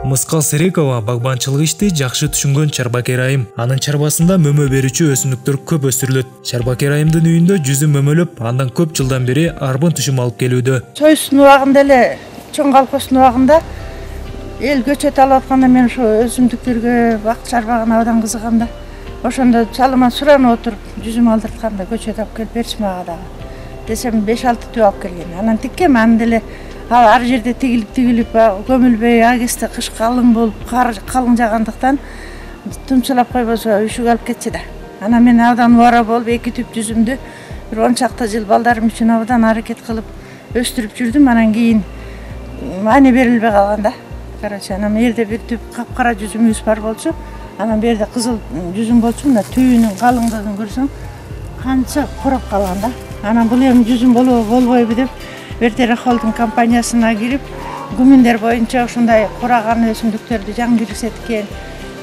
Мыскал Серикова багбанчылык ишти жакшы түшүнгөн Чарбакер айым. Анын чарбасында мөмө берүүчү өсүмдүктөр көп өстүрүлөт. Чарбакер айымдын үйүндө жүзү мөмөлөп, андан көп жылдан бери арбын түшүм алып келүүдө. Чойсун убагында эле, чоң колхоздун убагында эл көчөт алып атканда мен ошо өсүмдүктөргө бак чарбагына абдан кызыгам да. Ошондо чалыма суранып отуруп, жүзүм алдыртканда көчөт алып келип берчи мага дагы. Десем 5-6 түп алып келген. Анан тиккем, анан деле ар жерде тигилип көмүлбөй, агесте кыш калың болуп, кар калың жаагандыктан тумчулап койбосо үшүк алып кетчи да. Анан мен абдан убара болуп 2 түп жүзүмдү бир 10 чакты жыл балдарым үчүн абдан аракет кылып өстүрүп жүрдүм. Анан кийин маани берилбей калган да. Короче, анан жерде бир түп капкара жүзүмүбүз бар болчу. Анан берде кызыл жүзүм болчу. Мына түбүнүн калыңдыгын көрсөң, канча курап калган да. Анан бул эми жүзүм болбойбу деп Вертера холдинг компаниясына кирип, гүмүндөр боюнча ушундай кураган өсүмдүктөрдү жаң киргизет экен,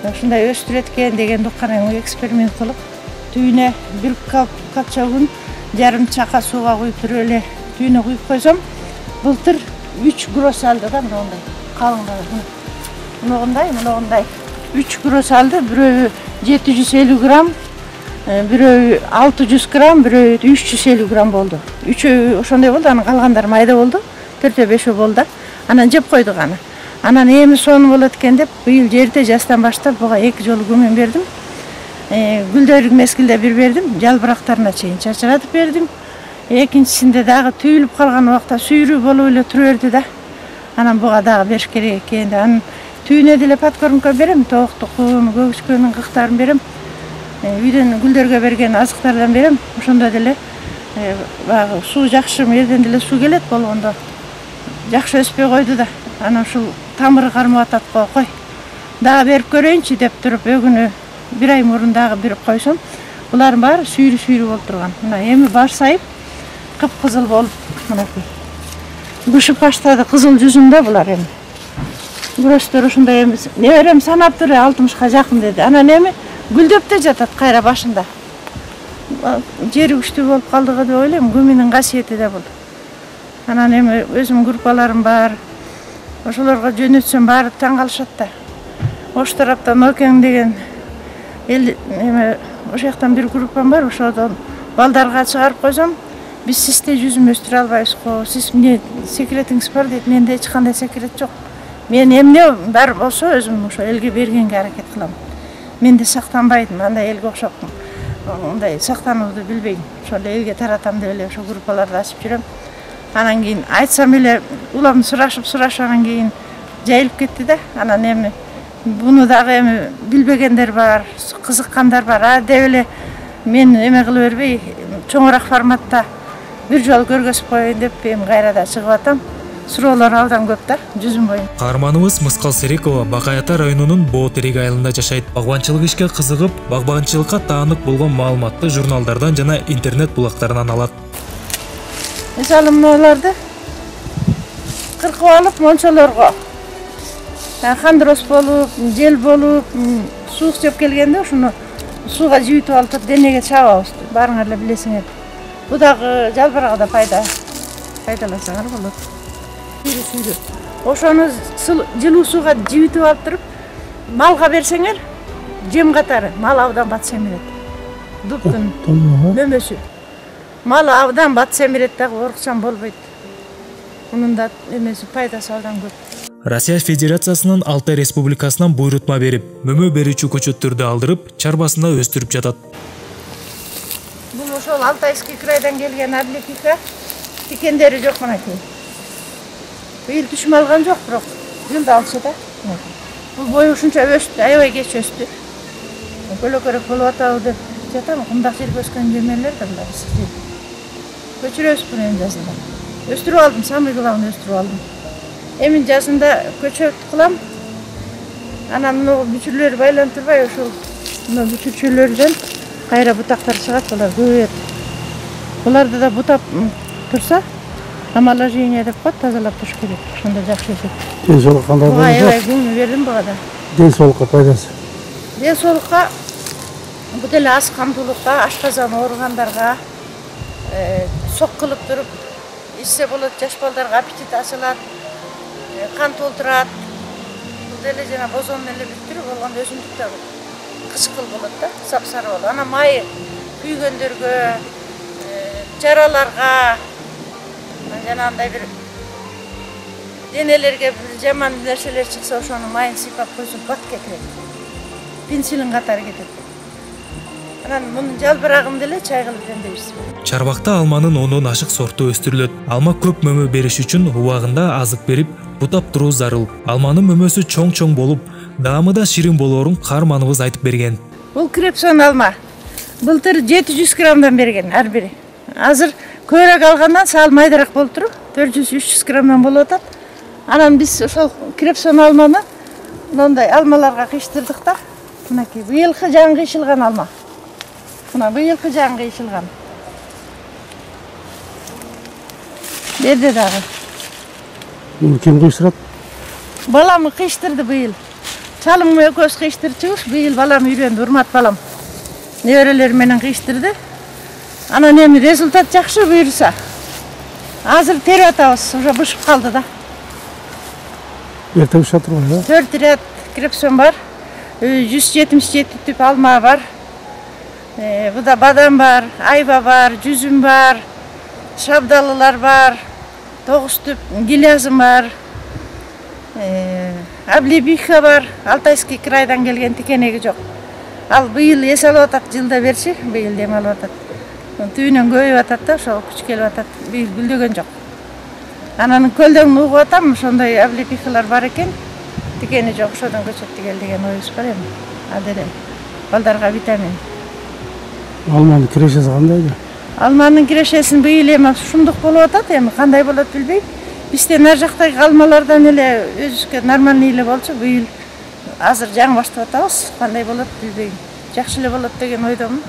ушундай өстүрөт экен деген уккан эксперимент кылып, түйүнө бир капчагын жарым чака сууга куюп туруп эле түйүнө куюп койсом, былтыр 3 гроз алды да, мындай калыңдыгы. Мындай 3 гроз алды, бирөө 750 грамм, бирөө 600 грамм, бирөө 350 грамм болду. Үчөө ошондой болду, анан калгандары майда болду. 4-5 болду. Анан жеп койдук аны. Анан эми сону болот экен деп, быйыл жерде жастан баштап буга 2 жолу көмөн бердим. Гүлдөр мезгилде бир бердим, жалбырактарына чейин чачыратып бердим. Экинчисинде дагы түйүлүп калган убакта сүйрүү болуп эле тура берди да. Анан буга дагы бериш керек экен. Анан түйүнө деле подкормка берем, токтукун, көбүчкөнүн кыктарын берем. Үйдөн гүлдөргө берген азыктардан берем. Ошондо деле багы суу жакшы жерден деле суу келет болгондо жакшы өспөй койду да. Анан ушул тамыры кармап атат кой. Дагы берип көрөйүнчү деп туруп өгүнү 1 ай мурун дагы берип койсом, булардын баары сүйрүү болуп турган. Мына эми баш сайып кыпкызыл болуп, мынакей. Бышып баштады, кызыл жүзүмдө булар эми. Бирөөстөр ушундай эми неберем санап тур 60га жакын деди. Анан эми гүлдөп да жатат кайра башында. Жери күчтүү болуп калдыгы деп ойлойм, гүмүнүн касиети да бул. Анан эми өзүм группаларым бар. Ошолорго жөнөтсөм баары таң калышат да. Ош тараптан Окең деген эл эми ошол жактан бир группам бар, ошодон балдарга чыгарып койсом, биз сизде жүзүм өстүрө албайбыз го. Сиз эмне секретиңиз бар дейт. Менде эч кандай секрет жок. Мен эмне бар болсо өзүм ошо элге бергенге аракет кылам. Менде сактанбайдым, андай элге окшопмун. Мындай сактанууду билбейм. Ошол элге таратам деп эле ошо группаларды ачып жүрөм. Анан кийин айтсам эле улам сурашып анан кийин жайылып кетти да. Анан эми буну дагы эми билбегендер бар, кызыккандар бар. Деп эле мен эме кылып бербей, чоңураак форматта бир жолу көргөзүп коеюн деп эми кайрада чыгып атам. Суроолор абдан көп да, жүзүм боюнча. Каарманыбыз Мыскал Серикова Бакай Ата районунун Боо Терек айылында жашайт. Багбанчылык ишке кызыгып, багбанчылыкка таанып болгон маалыматты журналдардан жана интернет булактарынан алат. Мисалы мыналарды кыркып алып мончолорго хандроз болуп, жел болуп, суук жеп келгенде ошону сууга жибитип алып денеге чабабыз. Баарыңар эле билесиңер. Бу дагы жалбырага да пайдалансаңар болот. Сүйрүү. Ошону жылуу сууга жибитип алып туруп, малга берсеңер, жем катары мал абдан бат семирет. Дуптун мөмөсү. Мал абдан бат семирет дагы оорукчан болбойт. Мунун да эмеси пайдасы абдан көп. Россия Федерациясынын Алтай Республикасынан буйрутма берип, мөмө берүүчү көчөттөрдү алдырып, чарбасында өстүрүп жатат. Бул ошол Алтайский крайдан келген облепиха. Тикендери жок мынакей. Быйыл түшүм алган жок, бирок жылда алчу да. Бул бою ушунча өстү, аябай кеч өстү. Көлөкөрөк болуп атабы деп жатам, кумдак жерге өскөн жемелер да булар. Көчүрөбүз буну жазында. Өстүрүп алдым, самый главный өстүрүп алдым. Эми жазында көчөт кылам. Анан мына бүчүрлөрү байлантырбай ошол мына бүчүрчөлөрдөн кайра бутактар чыгат, булар көбөйөт. Буларды да бутап турса, омоложение деп коет, тазалап туруш керек. Ошондо жакшы өсөт. Ден соолукка кандай болот? Аябай көңүл бердим буга да. Ден соолукка пайдасы. Ден соолукка бул деле аз камдуулукка, ашказан ооругандарга сок кылып туруп ичсе болот, жаш балдарга аппетит ачылат, кан толтурат. деле жана бозон эле бүттүрүп болгондо өсүмдүк да кычкыл болот да, сапсары болот. Анан майы күйгөндөргө, жараларга, жанагындай бир денелерге бир жаман нерселер чыкса ошону майын сыйпап койсоң бат кетет. Пенсилин катары кетет. Анан мунун жалбырагын деле чай кылып жемдейбиз. Чарбакта алманын 10дон ашык сорту өстүрүлөт. Алма көп мөмө бериш үчүн убагында азык берип, бутап туруу зарыл. Алманын мөмөсү чоң болуп, даамы да ширин болоорун каарманыбыз айтып берген. Бул крепсон алма. Былтыр 700 граммдан берген ар бири. Азыр көбүрөөк алгандан сал майдараак болуп туруп, 400-300 граммдан болуп атат. Анан биз ошол крепсон алманы мындай алмаларга кыйштырдык да. Мынакей быйылкы жаңы кыйшылган алма. Мына быйылкы жаңы кыйшылган. Берди дагы. Bunu kim kıysırat? Балам кыйштырды быйыл. Чалым экөөбүз кыйштырчубуз, быйыл балам үйрөндү, урмат балам. Неберелери менен кыйштырды. Анан эми результат жакшы буйруса. Азыр терип атабыз, уже бышып калды да. Ertemiz şatır var ya. 4 ряд крепсон бар. 177 түп алма бар. Буда бадам бар, айба бар, жүзүм бар, шабдалылар бар, 9 түп гилязым бар. Аблебиха бар, Алтайский крайдан келген, тикенеги жок. Ал быйыл эс алып атат, жылда берчи, быйыл дем алып атат. Түйүнөн көбөйүп атат да, ошол күч келип атат, быйыл гүлдөгөн жок. Анан көлдөн угуп атам, ошондой аблебихалар бар экен. Тикени жок, ошодон көчөт дегел деген оюбуз бар эми. Адере балдарга витамин. Almanın kireçesi kandaydı? Алманын кирешесин быйыл эми ушундук болуп атат, эми кандай болот билбейм. Бизден ар жактагы алмалардан эле өзүбүзгө нормальный эле болчу, быйыл азыр жаңы баштап атабыз, кандай болот билбейм. Жакшы эле болот деген ойдомун.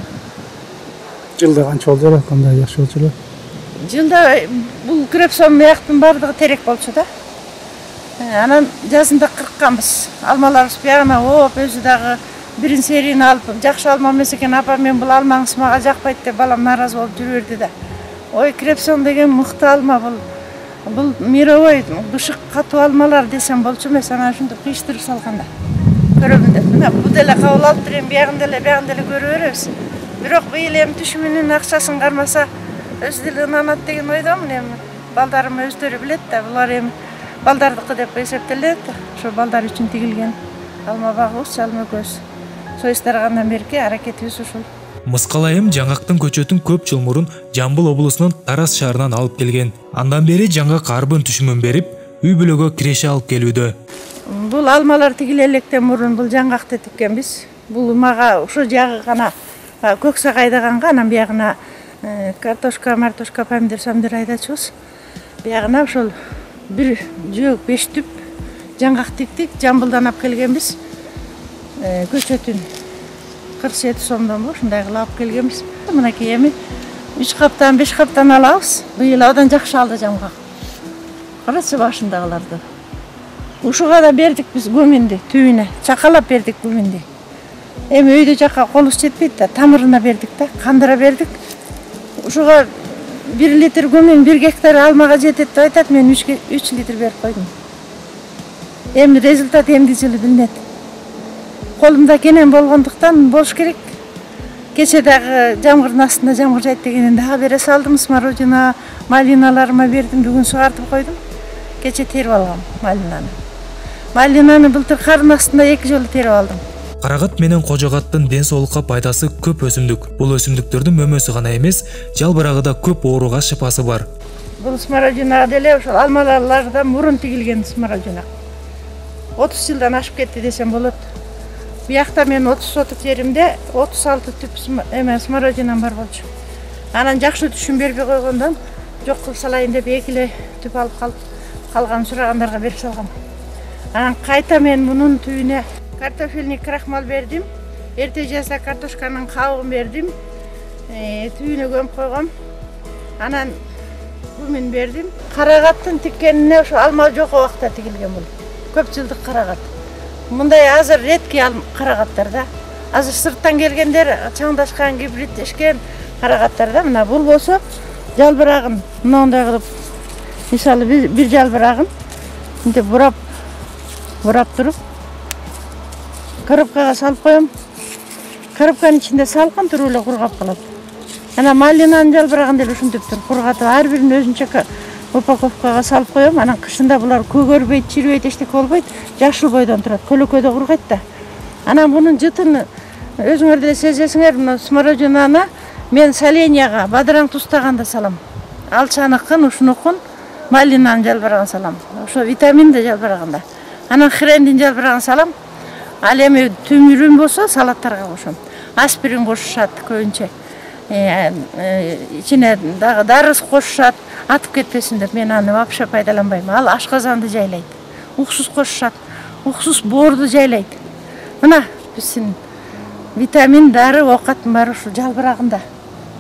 Жылda kança oldu ya? Kanday yakşı oldu ya? Жылда бул крепсон мыяктын бардыгы терек болчу да. Анан жазында кыркканбыз. Алмаларыбыз бягына ооп, өзү дагы бирин серийни алып, жакшы алма эмес экен, апа мен бул алмаңыз мага жакпайт деп балам нааразы болуп жүрүп берди да. Ой, крепсон деген мыкты алма бул. Бул мировой бышык катуу алмалар десем болчу эмес, анан ушинтип кыйштырып салганда. Көрөмүн деп. Мына бул деле кабыл алып берем, биягын деле көрө беребиз. Бирок быйыл эми түшүмүнүн акчасын кармаса өзү деле ынанат деген ойдомун. Эми балдарым өздөрү билет да, булар эми балдардыкы деп эсептелет. Ошо балдар үчүн тигилген алма багыбыз, алма көз. Союздаргандан берки аракетибиз ушул. Мыскал айым жаңгактын көчөтүн көп жыл мурун Жамбыл облусунун Тарас шаарынан алып келген. Андан бери жаңгак арбын түшүмүн берип, үй бүлөгө киреше алып келүүдө. Бул алмалар тигиле электен мурун бул жаңгакты тиккенбиз. Бул мага ушул жагы гана көк сак айдаганга, анан биягына картошка, мартошка, помидор, самдыр айдачубуз. Биягына ошол бир жөөк 5 түп жаңгак тиктик, Жамбылдан алып келгенбиз. Көчөтүн 47 сомдон ушундай кылып алып келгенбиз. Мынакей эми 3 каптан 5 каптан алабыз. Быйыл абдан жакшы алды жаңгак. Карачы башындагыларды. Ушуга да бердик биз гөмүндү, түбүнө чакалап бердик гөмүндү. Эми өйдө жакка колубуз жетпейт да, тамырына бердик да, кандыра бердик. Ушуга 1 литр гөмүн 1 гектар алмага жетет деп айтат, мен 3 литр берип койдум. Эми результат эмди жылы билинет. Колумда кенен болгондуктан болуш керек. Кече дагы жамгырдын астында жамгыр жайт дегенен дагы бере салдым, смородина, малиналарыма бердим, бүгүн сугартып койдум. Кече терип алгам малинаны. Малинаны былтыр кардын астында 2 жолу терип алдым. Карагат менен кожогаттын ден соолукка пайдасы көп өсүмдүк. Бул өсүмдүктөрдүн мөмөсү гана эмес, жалбырагы да көп ооруга шыпасы бар. Бул смородина деле ошол алмалардан мурун тигилген смородина. 30 жылдан ашып кетти десем болот. Биякта мен 30 сотук жеримде 36 түп смородинам бар болчу. Анан жакшы түшүм бербей койгондон жок кылып салайын деп 2 түп алып калган сурагандарга берип салгам. Анан кайта мен мунун түбүнө картофельный крахмал бердим. Эрте жазда картошканын кабыгын бердим. Түбүнө көмүп койгом. Анан гүмүн бердим. Карагаттын тиккенине ошо алма жок убакта тигилген бул. Көп жылдык карагат. Мындай азыр редкий карагаттар да. Азыр сырттан келгендер чаңдашкан, гибриддешкен карагаттар да. Мына бул болсо жалбырагын мындай кылып, мисалы бир жалбырагын мынтип бурап туруп коробкага салып коем. Коробканын ичинде салкын туруп эле кургап калат. Ана малинаны жалбырагында эле ушинтип туруп кургатып, ар бирин өзүнчө упаковкага салып коем. Анан кышында булар көгөрбөйт, чирбейт, эчтеке болбойт, жашыл бойдон турат. Көлөкөдө кургайт да. Анан бунун жытын өзүңөр деле сезесиңер, мына смородинаны мен соленияга, бадыраң тустаганда салам. Алчаныкын, ушунукун малинанын жалбырагын салам. Ошо витамин да жалбырагында. Анан хрендин жалбырагын салам. Ал эми түмүрүн болсо салаттарга кошом. Аспирин кошушат көбүнчө. Ичине дагы дарыз кошушат, атып кетпесин деп мен аны вообще пайдаланбайм. Ал ашказанды жайлайт. Уксус кошушат, уксус боорду жайлайт. Мына биздин витамин, дары, оокаттын баары ушу жалбырагында.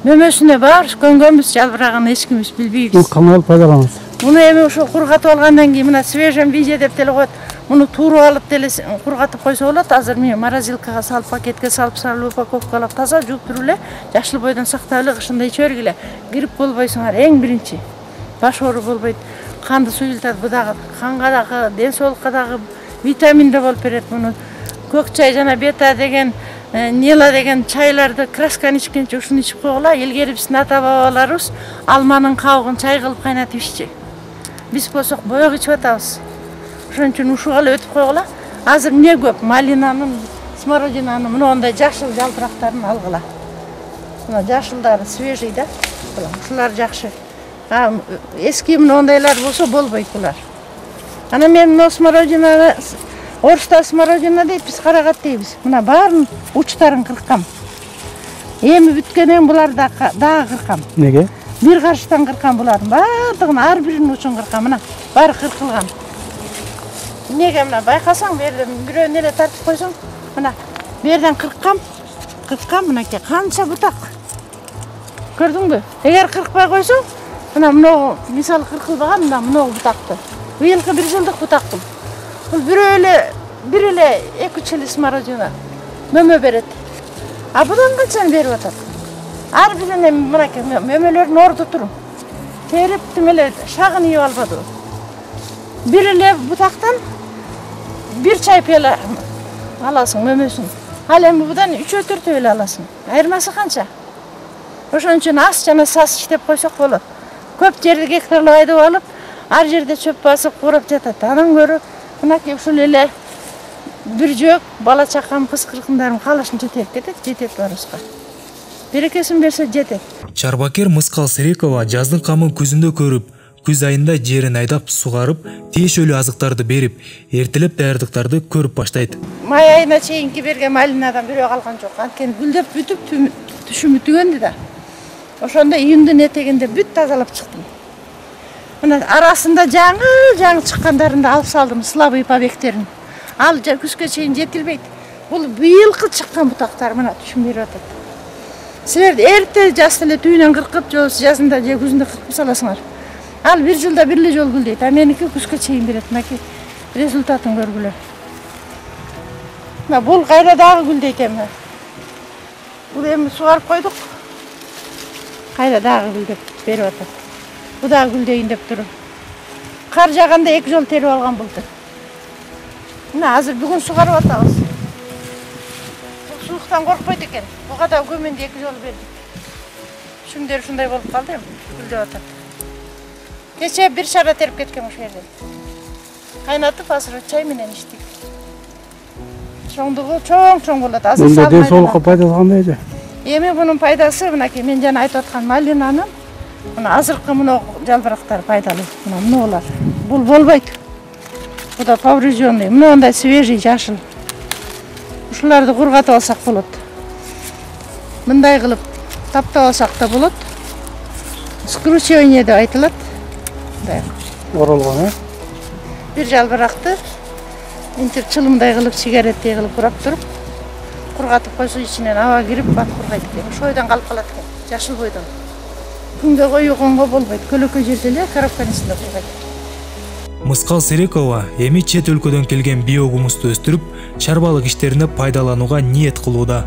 Мөмөсүнө баар көнгөнбүз, жалбырагын эч кимибиз билбейбиз. Бул кандай пайдаланат? Муну эми ошо кургатып алгандан кийин мына свежем виде деп деле коет. Муну туруп алып деле кургатып койсо болот. Азыр мен морозилкага салып, пакетке салып, упаковкалап, таза жууп туруп эле жашыл бойдон сактап эле кышында иче бергиле. Грипп болбойсуңар, эң биринчи. Баш оору болбойт, канды суюлтат, бу дагы канга дагы, ден соолукка дагы витамин да болуп берет. Муну көк чай жана бета деген, нела деген чайларды красканы ичкенче ушуну ичип койгула. Илгери биздин ата бабаларыбыз алманын кабыгын чай кылып кайнатып иччи. Биз болсок боек ичип атабыз. Ошон үчүн ушуга эле өтүп койгула. Азыр эмне көп? Малинанын, смородинанын мындай жашыл жалбырактарын алгыла. Мына жашылдары свежий да. Ушулар жакшы. Эски мындайлар болсо болбойт булар. Анан мен мына смородинаны, оруста смородина дейт, биз карагат дейбиз. Мына баарын учтарын кырккам. Эми бүткөнөн булар дагы кыркам. Неге? Бир карыштан кыркам булардын баардыгын, ар биринин учун кыркам. Мына баары кыркылган. Неге мына байкасаң, берден бирөөнү эле тартып койсоң, мына берден кырккам, мынакей канча бутак. Көрдүңбү? Эгер кыркпай койсоң, мына мынау мисалы кыркылбаган, мына мынау бутакты. Быйылкы 1 жылдык бутак бул. Бул бир эле 2-3 эле смородина мөмө берет. А будан канчаны берип атат? Ар бирине мынакей мөмөлөрдүн орду туруп. Терип тим эле шагын ийип албады. Бир эле бутактан 1 чай пела аласың мөмөсүн. Ал эми будан 3-4 эле аласың. Айырмасы канча? Ошон үчүн ас жана сас иштеп койсок болот. Көп жерди гектарлап айдап алып, ар жерде чөп басып курап жатат. Анан көрө мынакей ушул эле бир жөөк бала чакам, кыз кыркындарым калышын жетет барыбызга. Берекесин берсе жетет. Чарбакер Мыскал Серекова жаздын камын күзүндө көрүп, күз айында жерин айдап, сугарып, тиешелүү азыктарды берип, эртелеп даярдыктарды көрүп баштайт. Май айына чейинки берген малинадан бирөө калган жок. Анткени гүлдөп бүтүп түшүмү түгөндү да. Ошондо июндун этегинде бүт тазалап чыктым. Мына арасында жаңы чыккандарын да алып салдым, слабый побегтерин. Ал күзгө чейин жетилбейт. Бул быйылкы чыккан бутактар мына түшүм берип атат. Силер эрте жаз эле түйүнөн кыркып, же жазында же күзүндө кыркып саласыңар. Ал 1 жылда 1 эле жолу гүлдейт. А меники күзгө чейин берет. Мынакей результатын көргүлө. Мына бул кайра дагы гүлдейт эми. Бул эми сугарып койдук. Кайра дагы гүлдөп берип атат. Бу дагы гүлдөйүн деп туруп. Кар жаганда 2 жол терип алган булду. Мына азыр бүгүн сугарып атабыз. Сууктан коркпойт экен. Буга да көмөндө 2 жол бердик. Шүмдөр ушундай болуп калды эми, гүлдөп атат. Кече 1 шара терип кеткен ошол жерден. Кайнатып азыр чай менен иштейт. Чоңдугу чоң болот. Азыр Мында ден соолукка пайдасы кандай же? Эми бунун пайдасы мынакей мен жана айтып аткан малинанын мына азыркы мына жалбырактар пайдалуу. Мына мыналар. Бул болбойт. Бу да поврежденный. Мындай свежий, жашыл. Ушуларды кургатып алсак болот. Мындай кылып таптап алсак да болот. Скручивание деп айтылат. Мындай. Оролгон, Бир жалбыракты интип чылымдай кылып, сигареттей кылып курап туруп, кургатып койсо ичинен аба кирип, бат кургайт экен. Ошойдон калып калат экен, жашыл бойдон. Күнгө коюганга болбойт. Көлөкө жерде эле коробканын ичинде кургайт. Мыскал Серекова эми чет өлкөдөн келген биогумусту өстүрүп, чарбалык иштерине пайдаланууга ниет кылууда.